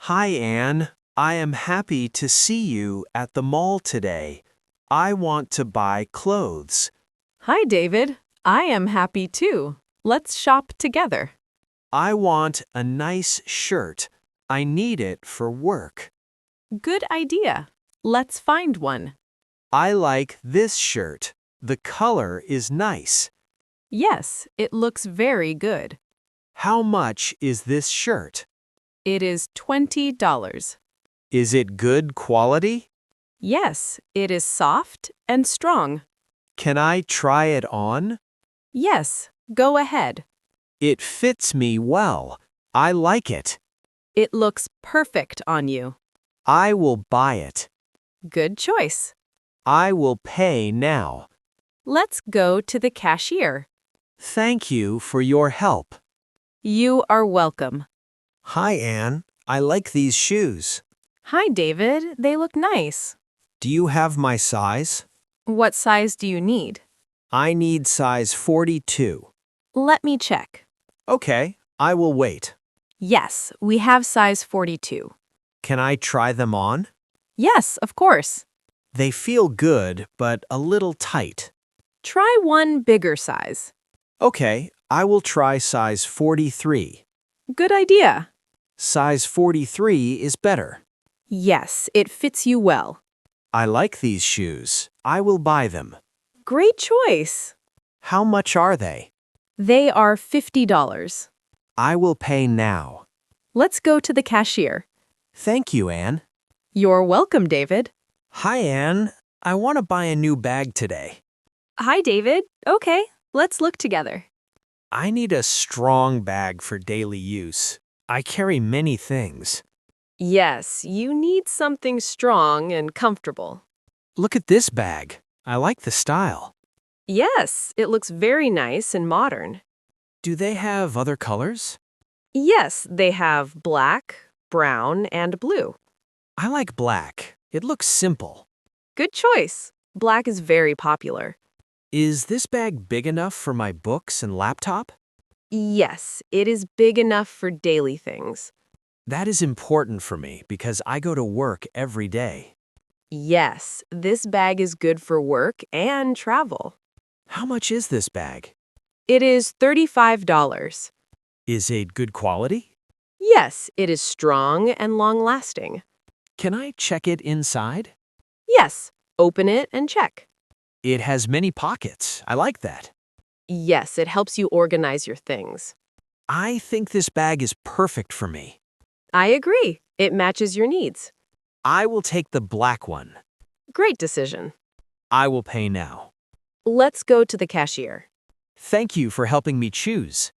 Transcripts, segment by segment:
Hi, Anne. I am happy to see you at the mall today. I want to buy clothes. Hi, David. I am happy too. Let's shop together. I want a nice shirt. I need it for work. Good idea. Let's find one. I like this shirt. The color is nice. Yes, it looks very good. How much is this shirt? It is $20. Is it good quality? Yes, it is soft and strong. Can I try it on? Yes, go ahead. It fits me well. I like it. It looks perfect on you. I will buy it. Good choice. I will pay now. Let's go to the cashier. Thank you for your help. You are welcome. Hi, Anne. I like these shoes. Hi, David. They look nice. Do you have my size? What size do you need? I need size 42. Let me check. Okay, I will wait. Yes, we have size 42. Can I try them on? Yes, of course. They feel good, but a little tight. Try one bigger size. Okay, I will try size 43. Good idea. Size 43 is better. Yes, it fits you well. I like these shoes. I will buy them. Great choice. How much are they? They are $50. I will pay now. Let's go to the cashier. Thank you, Anne. You're welcome, David. Hi, Anne. I want to buy a new bag today. Hi, David. Okay, let's look together. I need a strong bag for daily use. I carry many things. Yes, you need something strong and comfortable. Look at this bag. I like the style. Yes, it looks very nice and modern. Do they have other colors? Yes, they have black, brown, and blue. I like black. It looks simple. Good choice. Black is very popular. Is this bag big enough for my books and laptop? Yes, it is big enough for daily things. That is important for me because I go to work every day. Yes, this bag is good for work and travel. How much is this bag? It is $35. Is it good quality? Yes, it is strong and long-lasting. Can I check it inside? Yes, open it and check. It has many pockets. I like that. Yes, it helps you organize your things. I think this bag is perfect for me. I agree. It matches your needs. I will take the black one. Great decision. I will pay now. Let's go to the cashier. Thank you for helping me choose.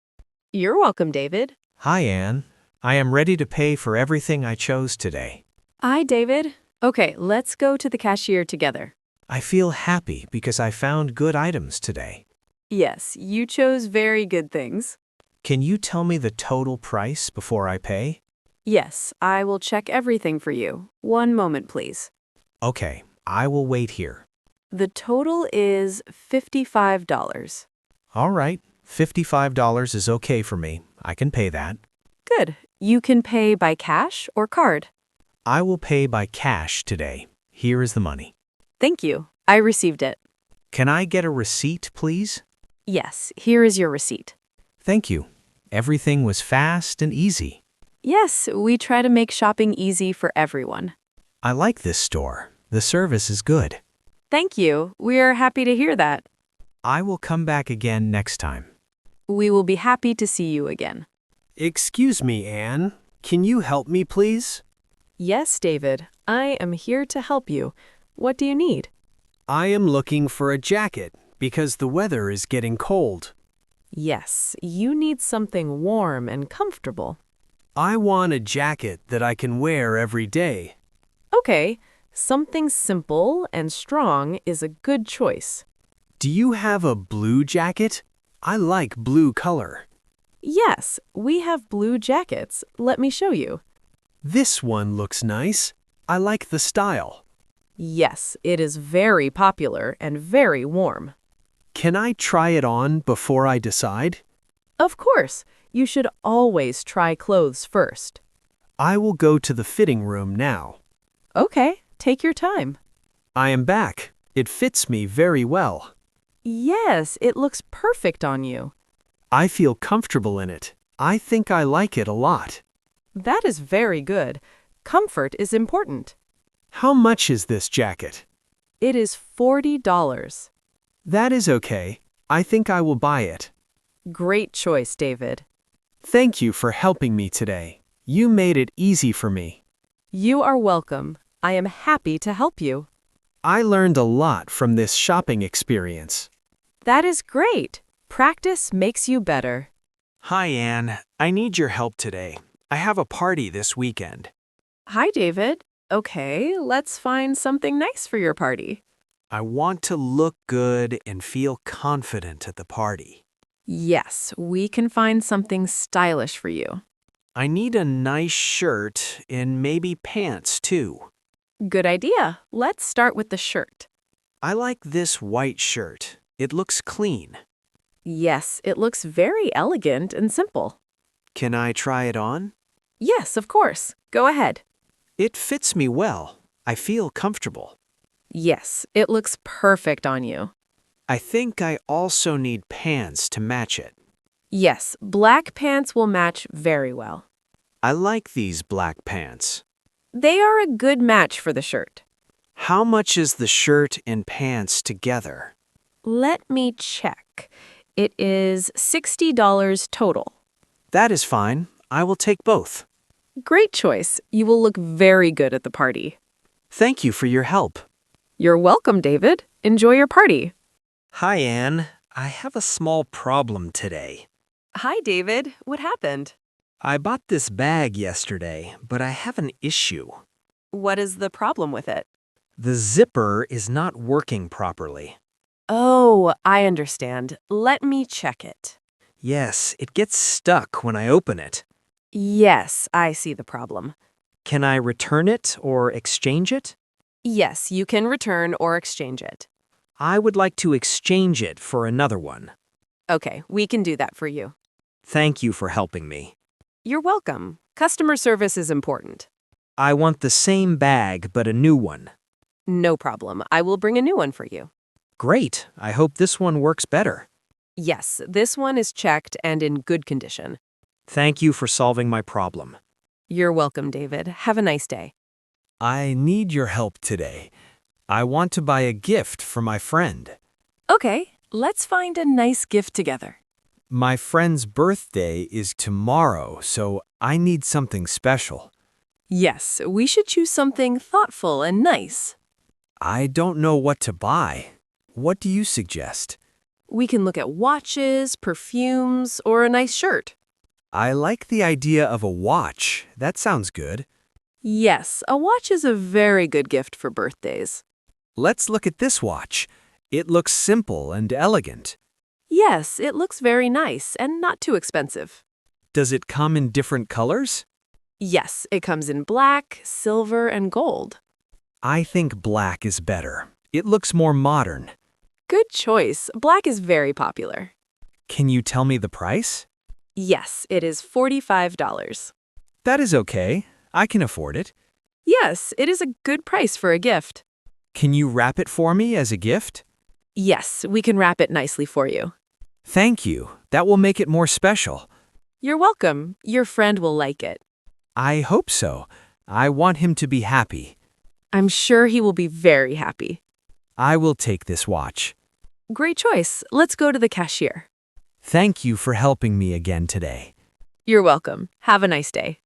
You're welcome, David. Hi, Anne. I am ready to pay for everything I chose today. Hi, David. Okay, let's go to the cashier together. I feel happy because I found good items today. Yes, you chose very good things. Can you tell me the total price before I pay? Yes, I will check everything for you. One moment, please. Okay, I will wait here. The total is $55. All right, $55 is okay for me. I can pay that. Good. You can pay by cash or card. I will pay by cash today. Here is the money. Thank you. I received it. Can I get a receipt, please? Yes, here is your receipt. Thank you. Everything was fast and easy. Yes, we try to make shopping easy for everyone. I like this store. The service is good. Thank you. We are happy to hear that. I will come back again next time. We will be happy to see you again. Excuse me, Anne. Can you help me, please? Yes, David. I am here to help you. What do you need? I am looking for a jacket because the weather is getting cold. Yes, you need something warm and comfortable. I want a jacket that I can wear every day. Okay, something simple and strong is a good choice. Do you have a blue jacket? I like blue color. Yes, we have blue jackets. Let me show you. This one looks nice. I like the style. Yes, it is very popular and very warm. Can I try it on before I decide? Of course, you should always try clothes first. I will go to the fitting room now. Okay, take your time. I am back. It fits me very well. Yes, it looks perfect on you. I feel comfortable in it. I think I like it a lot. That is very good. Comfort is important. How much is this jacket? It is $40. That is okay. I think I will buy it. Great choice, David. Thank you for helping me today. You made it easy for me. You are welcome. I am happy to help you. I learned a lot from this shopping experience. That is great. Practice makes you better. Hi, Anne. I need your help today. I have a party this weekend. Hi, David. Okay, let's find something nice for your party. I want to look good and feel confident at the party. Yes, we can find something stylish for you. I need a nice shirt and maybe pants too. Good idea. Let's start with the shirt. I like this white shirt. It looks clean. Yes, it looks very elegant and simple. Can I try it on? Yes, of course. Go ahead. It fits me well. I feel comfortable. Yes, it looks perfect on you. I think I also need pants to match it. Yes, black pants will match very well. I like these black pants. They are a good match for the shirt. How much is the shirt and pants together? Let me check. It is $60 total. That is fine. I will take both. Great choice. You will look very good at the party. Thank you for your help. You're welcome, David. Enjoy your party. Hi, Anne. I have a small problem today. Hi, David. What happened? I bought this bag yesterday, but I have an issue. What is the problem with it? The zipper is not working properly. Oh, I understand. Let me check it. Yes, it gets stuck when I open it. Yes, I see the problem. Can I return it or exchange it? Yes, you can return or exchange it. I would like to exchange it for another one. Okay, we can do that for you. Thank you for helping me. You're welcome. Customer service is important. I want the same bag but a new one. No problem. I will bring a new one for you. Great. I hope this one works better. Yes, this one is checked and in good condition. Thank you for solving my problem. You're welcome, David. Have a nice day. I need your help today. I want to buy a gift for my friend. Okay, let's find a nice gift together. My friend's birthday is tomorrow, so I need something special. Yes, we should choose something thoughtful and nice. I don't know what to buy. What do you suggest? We can look at watches, perfumes, or a nice shirt. I like the idea of a watch. That sounds good. Yes, a watch is a very good gift for birthdays. Let's look at this watch. It looks simple and elegant. Yes, it looks very nice and not too expensive. Does it come in different colors? Yes, it comes in black, silver, and gold. I think black is better. It looks more modern. Good choice. Black is very popular. Can you tell me the price? Yes, it is $45. That is okay. I can afford it. Yes, it is a good price for a gift. Can you wrap it for me as a gift? Yes, we can wrap it nicely for you. Thank you. That will make it more special. You're welcome. Your friend will like it. I hope so. I want him to be happy. I'm sure he will be very happy. I will take this watch. Great choice. Let's go to the cashier. Thank you for helping me again today. You're welcome. Have a nice day.